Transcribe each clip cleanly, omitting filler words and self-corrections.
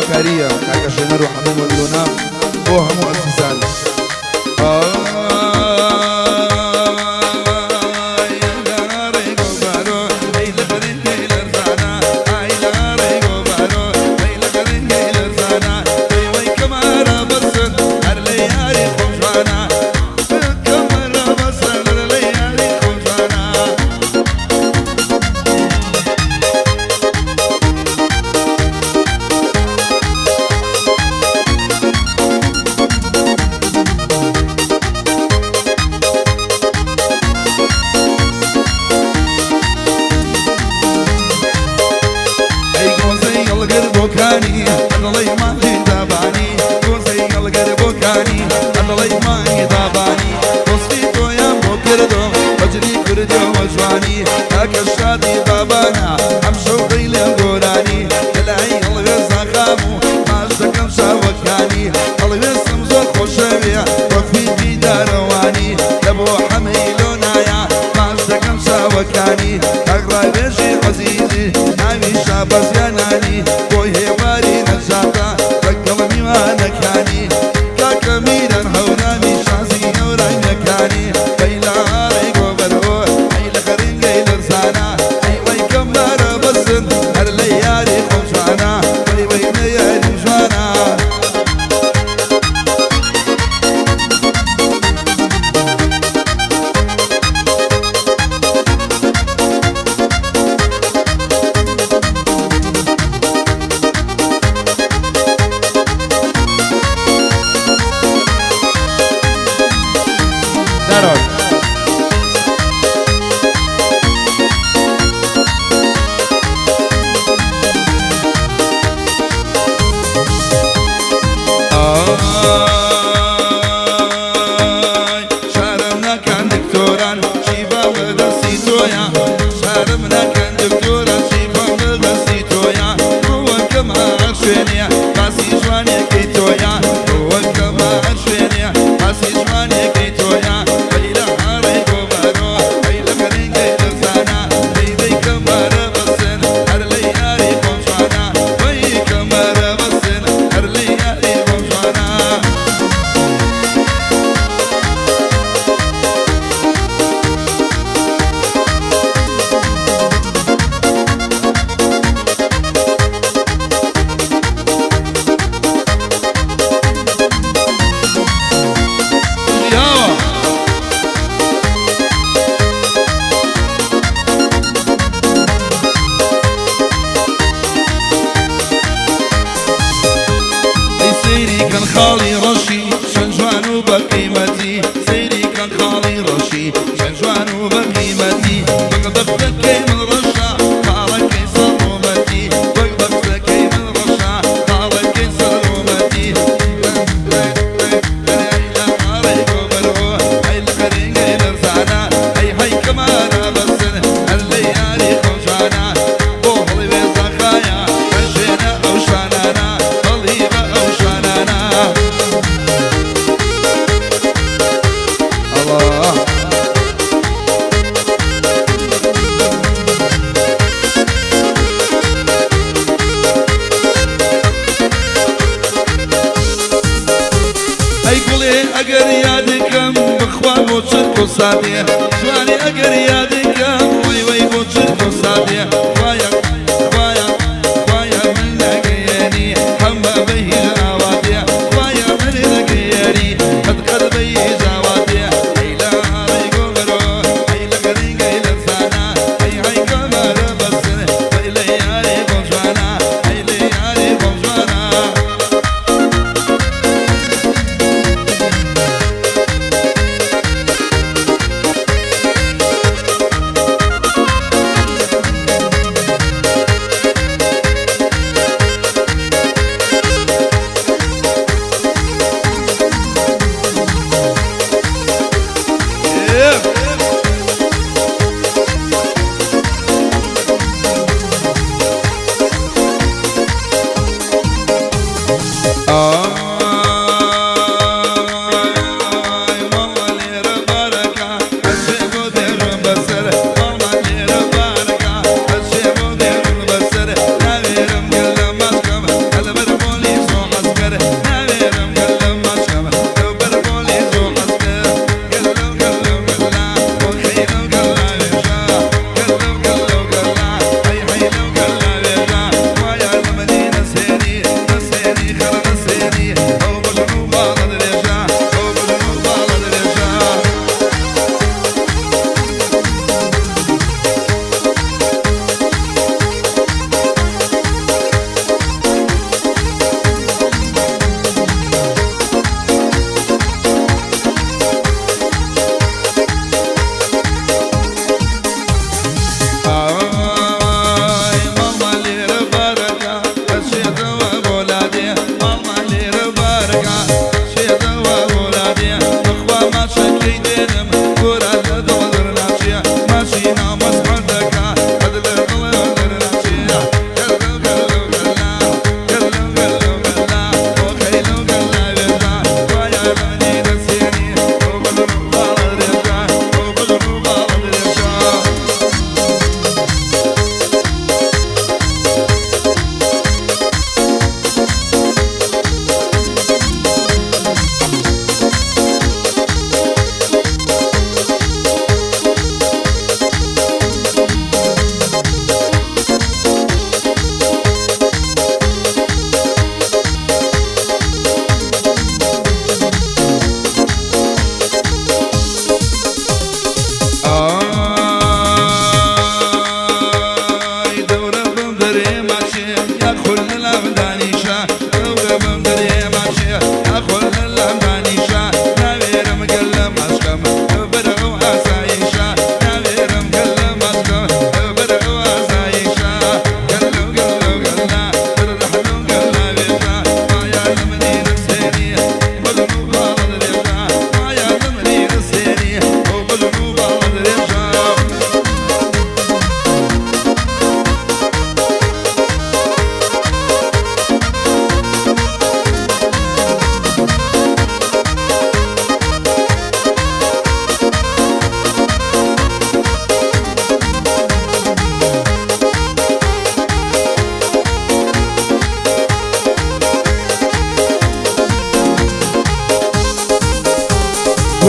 هواكارية كاكا شنر وحمو مدلونا وهم مؤسسان بوكاني الله ما يداباني وزي القلب بوكاني الله ما يداباني وصفيتو يا بوكردو وجري كردو وجواني هاك الشادي بابانا عم شوقي لنقوراني العي الله يزاقامو ما اشتكم شاوكاني الله يسمزو خوشبيا وفي دارواني لبو حميلونا يا ما اشتكم شاوكاني اغرى بيجي عزيزي نامي شابز يا ناني خالي رشي شنجوان وبقيمتي سيري كان خالي رشي شنجوان وبقيمتي بقدر تكي من رشا قالك يسر رومتي بقدر تكي من رشا قالك يسر رومتي اگر یادکم بخوان بو چرک و سادیه جوانی اگر یادکم وی وی بو چرک و سادیه خوایا خوایا خوایا من نگیانی همه بهی جوادیه خوایا من نگیانی قد قد بهی جوادیه ایلا ریگو برو ایلا گرینگ ایلا سانا ای های کمر بسن ایلا یاری بوجوانا ایلا یاری بوجوانا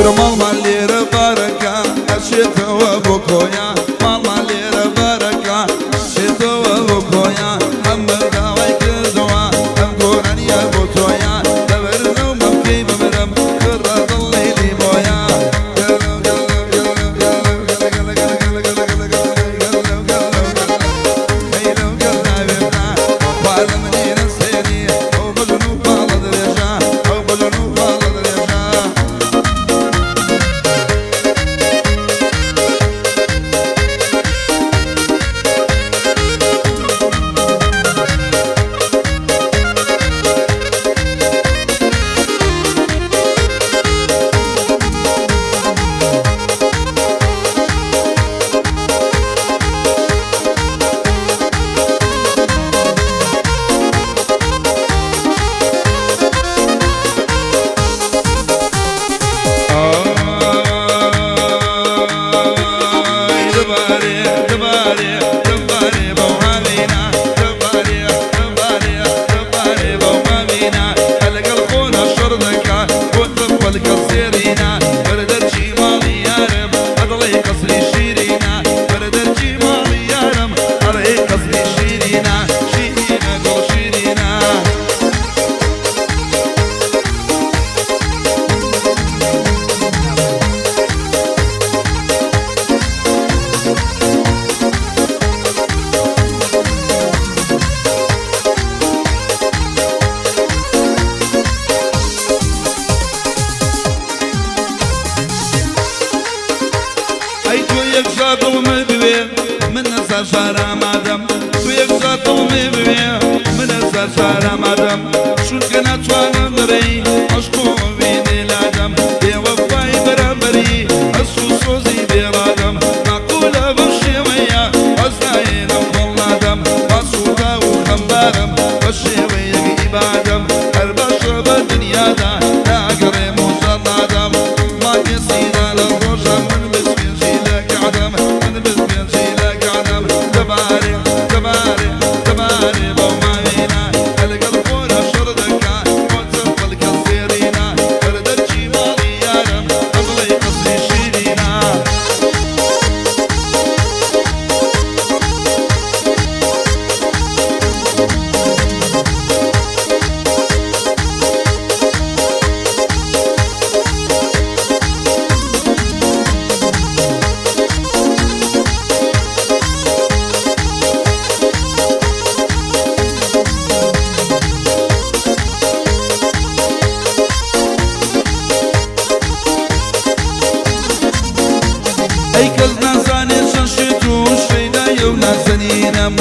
ورمال مالير بركة أشيت وبكويا مال مالير بركة أشيت وبكويا محمد داوي كردوا أم قراني بوتويا دبرنا ومبكي بمرم كرد الليل بويا شارع مادم توی زاتو میبینی من شارع مادم شون کنه توانم دری عشقو بینی لادم یه وفای برابری اسو سوزی بیرادم معقوله بشی ویا از ناینم خلادم واسودا و خنبارم بشی ویا عبادم هر باشر بدنیا دا ناقری مجردم ما کسینا للروشم من بسمین شیلک عدم من بسمین شیلک عدم تباري تباري تباري بومالينا القلب ولا شردك وتفضل كالسيرينا بردتشي مالي يارم أضلي قصري شيرينا أي كز نازاني شنشتو شيدا يو نازنينم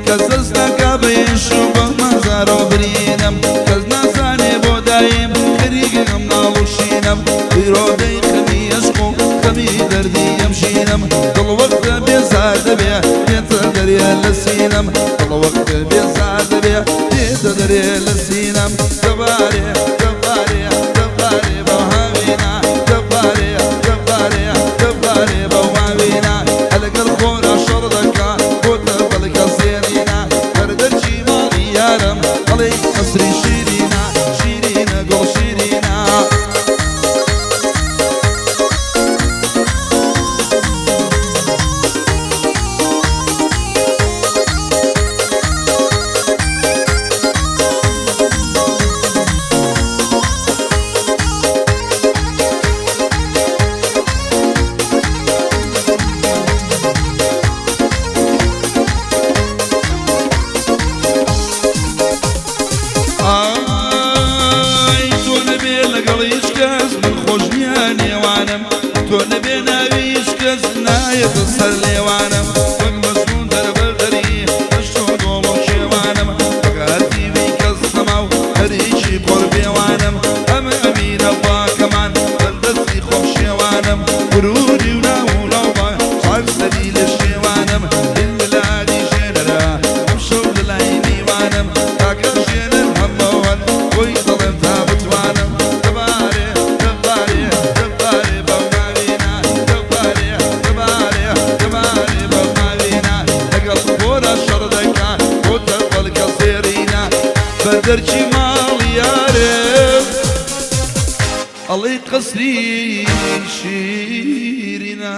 كز ازناكا بيشوبه مزارو برينم كز نازاني بودايم خريقم نالوشينم بيرودي خمي يشقو خمي دردي يمشينم طل وقت بيزاد بيه بيتدري لسينم طل وقت بيزاد بيه بيتدري لسينم تباري تباري تباري بوهامينا تباري تباري تباري بوهامينا القلب خورا شردك وتفضل كالسيرينا بردتشي مالي يارم علي قصري شيرينا شيرينا قول شيرينا يتصل ليوانم والمسنون درب دري الشوق ومشيوانم فقاتي بيك الصماو هريشي قربي وانم أمين الله كمان بلدتي خوف شيوانم ورودي وناولوبا صار سبيل الشيوانم الملادي جنرا ومشوق للعيني وانم تاكر جن المهموان ويظلم ثابت وانم تباري تباري تباري بوغارينا تباري تباري تباري بوغارينا لقص فورا شردكا وتفضل كالسيرينا بدرجي مال يارب الله قصري شيرنا